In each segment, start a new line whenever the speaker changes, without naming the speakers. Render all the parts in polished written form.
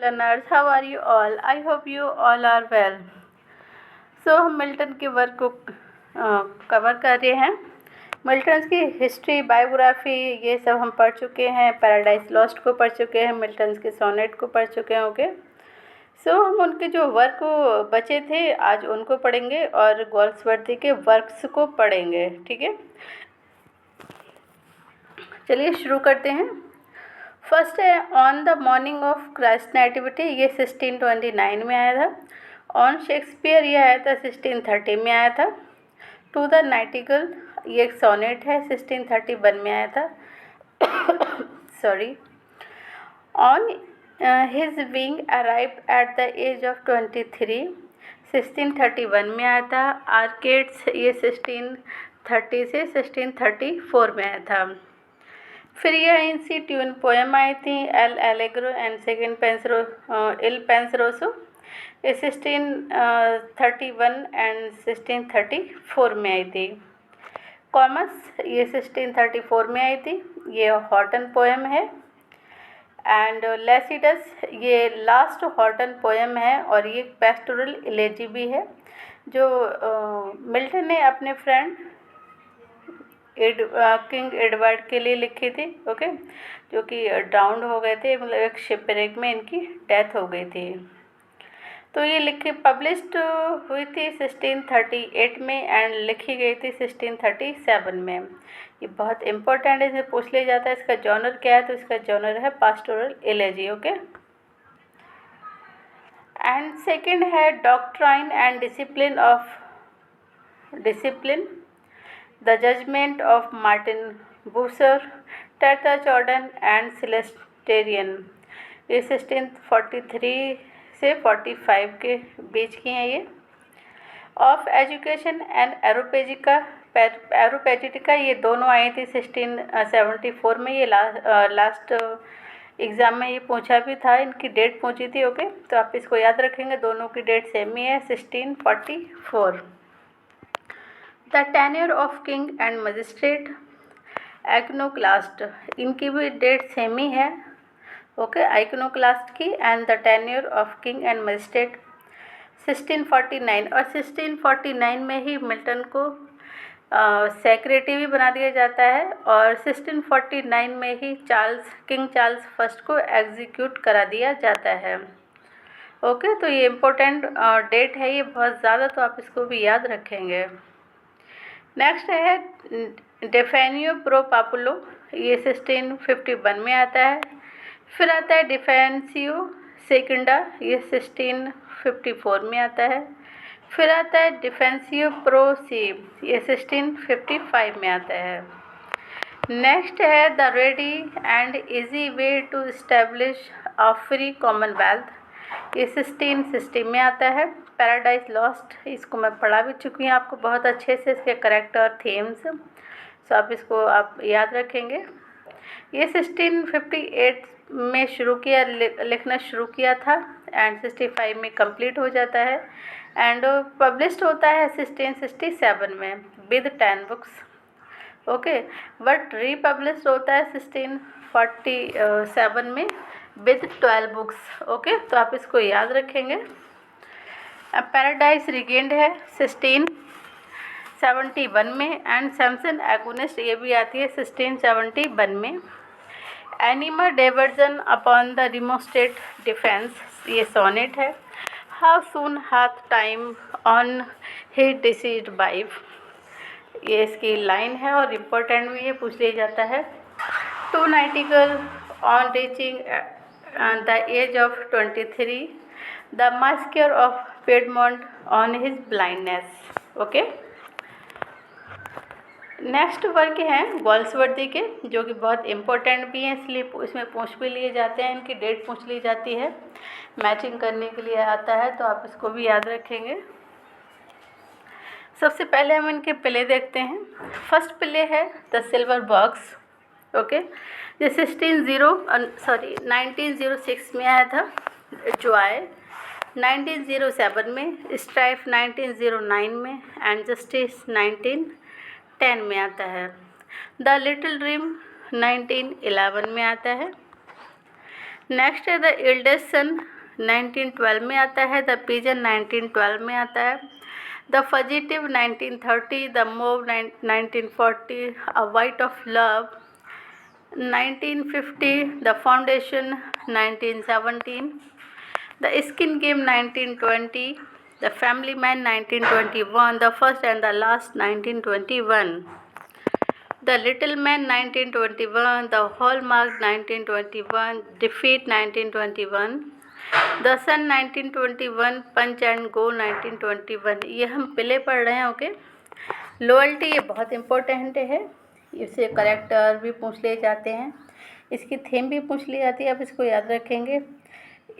learners, how are you all? I hope you all are well. So हम Milton के work को cover कर रहे हैं। मिल्टन की हिस्ट्री, बायोग्राफी, ये सब हम पढ़ चुके हैं। पैराडाइज लॉस्ट को पढ़ चुके हैं, मिल्टन के सोनेट को पढ़ चुके हैं। ओके, सो हम उनके जो वर्क बचे थे आज उनको पढ़ेंगे और गोल्सवर्दी के वर्क्स को पढ़ेंगे। ठीक है, चलिए शुरू करते हैं। फर्स्ट है on the morning of Christ nativity, ये 1629 में आया था। ऑन शेक्सपियर ये आया था 1630 में आया था। टू द नाइटिगल ये एक सोनेट है, 1631 में आया था। Sorry. On his wing arrived at the age of 23, 1631 में आया था। आर्केड्स ये 1630 से 1634 में आया था। फिर ये इनसी ट्यून पोएम आई थी, एल एलेग्रो एंड सेकेंड इल पेंसरोसो, ये 1631 एंड 1634 में आई थी। कॉमस ये 1634 में आई थी, ये हॉटन पोएम है। एंड लेसिडस ये लास्ट हॉटन पोएम है और ये पेस्टोरल इलेजी भी है जो मिल्टन ने अपने फ्रेंड किंग एडवर्ड के लिए लिखी थी। ओके, जो कि ड्राउंड हो गए थे, मतलब एक शिपरेक में इनकी डेथ हो गई थी। तो ये पब्लिश्ड हुई थी 1638 में एंड लिखी गई थी 1637 में। ये बहुत इम्पोर्टेंट है, इसे पूछ लिया जाता है इसका जॉनर क्या है, तो इसका जॉनर है pastoral elegy. Okay, and second है doctrine and discipline, The Judgment of Martin Bucer, Tertha Jordan and Celestarian, ये 1643 से 45 के बीच की हैं। ये ऑफ एजुकेशन एंड एरोपेजिटिका ये दोनों आई थी 1674 में। ये लास्ट एग्ज़ाम में ये पूछा भी था, इनकी डेट पूछी थी। ओके, तो आप इसको याद रखेंगे, दोनों की डेट सेम ही है, 1644। The tenure of king and magistrate iconoclast, इनकी भी डेट सेम ही है। ओके, आइकनोक्लास्ट की and the tenure of king and magistrate 1649, और 1649 में ही मिल्टन को सेक्रेटरी भी बना दिया जाता है और 1649 में ही किंग चार्ल्स फर्स्ट को एग्जीक्यूट करा दिया जाता है। ओके, तो ये इम्पोर्टेंट डेट है ये बहुत ज़्यादा, तो आप इसको भी याद रखेंगे। नेक्स्ट है डिफेनियो प्रो पापुलो, ये 1651 में आता है। फिर आता है डिफेंसियो सेकंडा, ये 1654 में आता है। फिर आता है डिफेंसियो प्रो सी, ये 1655 में आता है। नेक्स्ट है the ready and easy way to establish a free commonwealth, ये 1660 में आता है। पैराडाइज लॉस्ट, इसको मैं पढ़ा भी चुकी हूँ आपको बहुत अच्छे से, इसके करेक्टर थीम्स, सो आप इसको आप याद रखेंगे। ये 1658 में लिखना शुरू किया था एंड 65 में कंप्लीट हो जाता है एंड पब्लिश्ड होता है 1667 में विद 10 बुक्स। ओके, बट रीपब्लिश्ड होता है 1647 में विद 12 बुक्स। ओके, तो आप इसको याद रखेंगे। पैराडाइज रिगेंड है 1671 में एंड सैमसन एगोनिस्ट ये भी आती है 1671 में। Animadversions upon the remonstrant's defence, ये सोनेट है। How soon hath time on his deceased wife, ये इसकी लाइन है और इम्पोर्टेंट भी ये पूछ लिया जाता है। To nightingale on reaching the age of 23, the massacre of Piedmont on his blindness. Okay, next work हैं गोल्सवर्दी के, जो कि बहुत इम्पोर्टेंट भी हैं, इसलिए इसमें पूछ भी लिए जाते हैं, इनकी डेट पूछ ली जाती है, मैचिंग करने के लिए आता है, तो आप इसको भी याद रखेंगे। सबसे पहले हम इनके प्ले देखते हैं। फर्स्ट प्ले है द सिल्वर बॉक्स। ओके, ये 1906 में आया था। जॉय 1907 में, स्ट्राइफ 1909 में एंड जस्टिस 1910 में आता है। द लिटिल ड्रीम 1911 में आता है। नेक्स्ट है द एल्डेस्ट सन 1912 में आता है, द पिजन 1912 में आता है, the fugitive 1930, the mob 1940, a bit of love 1950, the foundation 1917, the skin game 1920, the family man 1921, the first and the last 1921, the little man 1921, the hallmark 1921, defeat 1921, the sun 1921, punch and go 1921। ये हम play पढ़ रहे हैं। Okay, loyalty ये बहुत important है, इससे character भी पूछ लिए जाते हैं, इसकी थीम भी पूछ ली जाती है, आप इसको याद रखेंगे।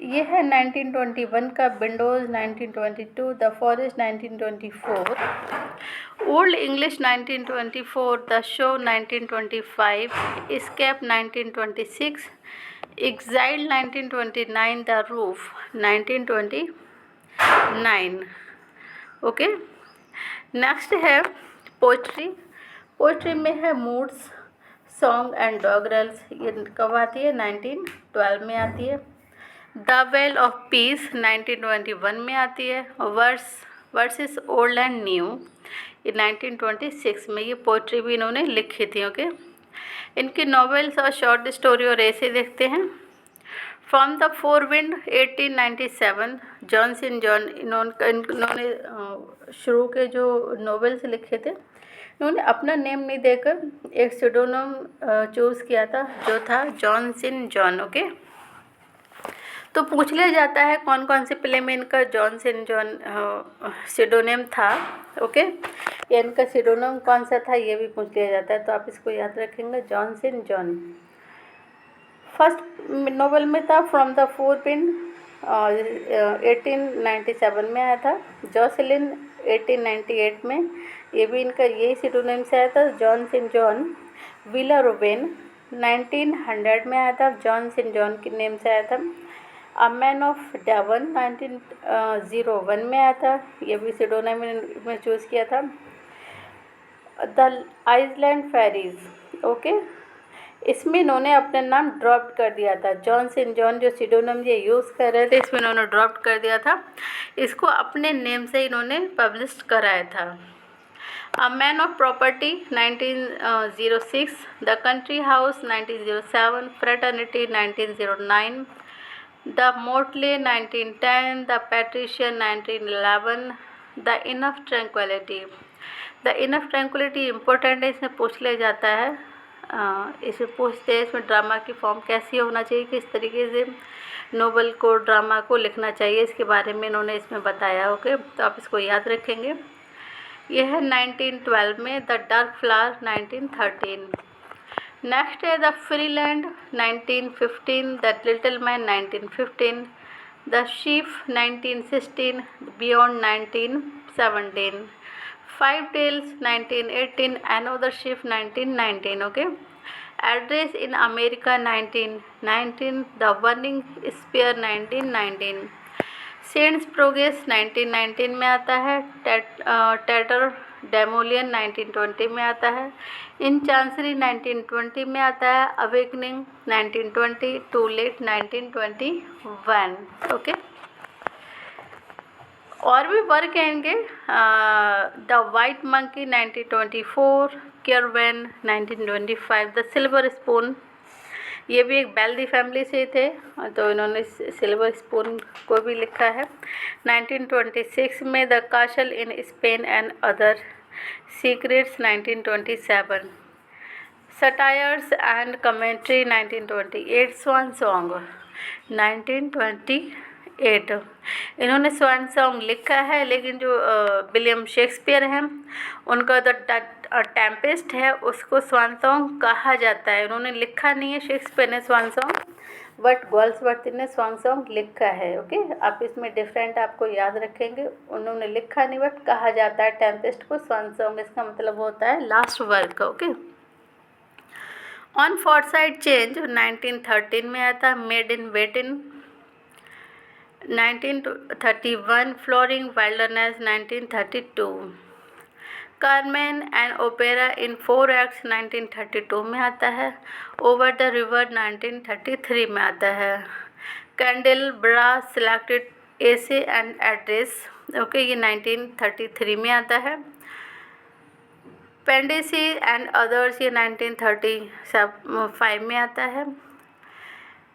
ये है 1921 का windows 1922, the forest 1924, old English 1924, the show 1925, escape 1926, exile 1929, the roof 1929। Okay, next है पोइट्री। पोइट्री में है मूड्स, सॉन्ग एंड डॉगरल्स। ये कब आती है? 1912 में आती है। द वेल ऑफ पीस 1921 में आती है। वर्सेस ओल्ड एंड न्यू ये 1926 में, ये पोइट्री भी इन्होंने लिखी थी। ओके, इनकी नॉवेल्स और शॉर्ट स्टोरी और ऐसे देखते हैं। From the four wind 1897, Johnson John, इन्होंने शुरू के जो नॉवेल्स लिखे थे, इन्होंने अपना नेम नहीं देकर एक सिडोनम चूज़ किया था, जो था जॉनसन जॉन। ओके, तो पूछ लिया जाता है कौन कौन से प्ले में इनका जॉनसन जॉन सिडोनेम था। ओके, या इनका सिडोनेम कौन सा था ये भी पूछ लिया जाता है, तो आप इसको याद रखेंगे, जॉनसन जॉन। फर्स्ट नोवेल में था फ्रॉम द फोर विंड, 1897 में आया था। जॉसलिन 1898 में, ये भी इनका यही सिडोनेम से आया था, जॉनसन जॉन। विला रोबेन 1900 में आया था, जॉनसन जॉन के नेम से आया था। अ मैन ऑफ डेवन 1901 में आया था, ये भी सिडोनेम में चूज़ किया था। द आइसलैंड फेरीज, ओके, इसमें इन्होंने अपना नाम ड्रॉप कर दिया था। जॉनसन जॉन जो सिडोनम ये यूज़ कर रहे थे, इसमें इन्होंने ड्रॉप कर दिया था, इसको अपने नेम से इन्होंने पब्लिश कराया था। A man of property 1906, the country house 1907, fraternity 1909, the मोटले 1910, the patrician 1911, the enough tranquillity. The enough tranquillity important है, इसमें पूछ लिया जाता है, इसमें पूछते हैं इसमें ड्रामा की फॉर्म कैसी होना चाहिए, किस तरीके से नोवेल को, ड्रामा को लिखना चाहिए, इसके बारे में इन्होंने इसमें बताया। ओके, तो आप इसको याद रखेंगे। यह है 1912 में। The dark flower 1913। नेक्स्ट है the freeland 1915, the little man 1915, the sheaf 1916, beyond 1917, five tales 1918, another ship 1919। Okay, address in America 1919, the burning spear 1919, saints progress 1919 में आता है। टेटर डेमोलियन 1920 में आता है। इन चांसरी 1920 में आता है। Awakening 1920, to late 1921। ओके, और भी वर्क हैं इनके। The white monkey 1924, केरवेन 1925, the silver spoon, ये भी एक बेल्दी फैमिली से थे, तो इन्होंने सिल्वर स्पून को भी लिखा है। 1926 में the castle in Spain and other secrets 1927, satires and commentary 1928, swan song 1928। इन्होंने स्वान सॉन्ग लिखा है, लेकिन जो विलियम शेक्सपियर हैं उनका द टेम्पेस्ट है, उसको स्वान सॉन्ग कहा जाता है। उन्होंने लिखा नहीं है शेक्सपियर ने स्वान सॉन्ग, बट गोल्ड्सवर्थ ने स्वान सॉन्ग लिखा है। ओके, आप इसमें डिफरेंट आपको याद रखेंगे, उन्होंने लिखा नहीं बट कहा जाता है टेम्पेस्ट को स्वान सॉन्ग, इसका मतलब होता है last work. Okay, on Forsyte change 1913 में आता है। Maid in waiting 1931, flowering wilderness 1932, Carmen and opera in 4 acts 1932 में आता है। ओवर द रिवर 1933 में आता है। Candelabra selected essay and address, okay, ये 1933 में आता है। पेंडेसी एंड अदर्स ये 1935 में आता है।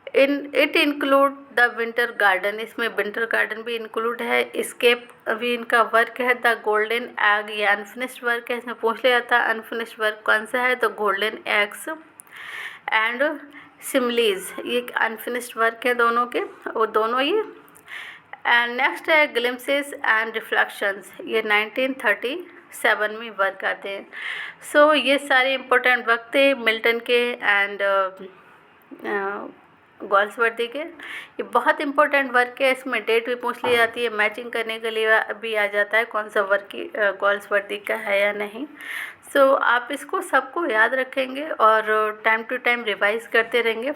It include the winter garden, इसमें विंटर गार्डन भी इंक्लूड है। स्केप अभी इनका वर्क है। द गोल्डन एग, ये अनफिनिश्ड वर्क है, इसमें पूछ लिया था अनफिनिश्ड वर्क कौन सा है, तो गोल्डन एग्स एंड सिमलीज, ये अनफिनिश्ड वर्क है दोनों के, वो दोनों ये। एंड नेक्स्ट है ग्लिम्सेस एंड रिफ्लेक्शंस, ये 1937 में वर्क आते हैं। सो ये सारे इम्पोर्टेंट वर्क थे मिल्टन के एंड गॉल्सवर्दी के। ये बहुत इंपॉर्टेंट वर्क है, इसमें डेट भी पूछ ली जाती है, मैचिंग करने के लिए भी आ जाता है कौन सा वर्क गॉल्सवर्दी का है या नहीं। सो आप इसको सबको याद रखेंगे और टाइम टू टाइम रिवाइज करते रहेंगे।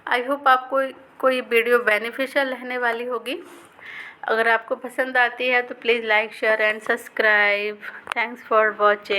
आई होप आपको कोई वीडियो बेनिफिशियल रहने वाली होगी। अगर आपको पसंद आती है तो please like share and subscribe. Thanks for watching.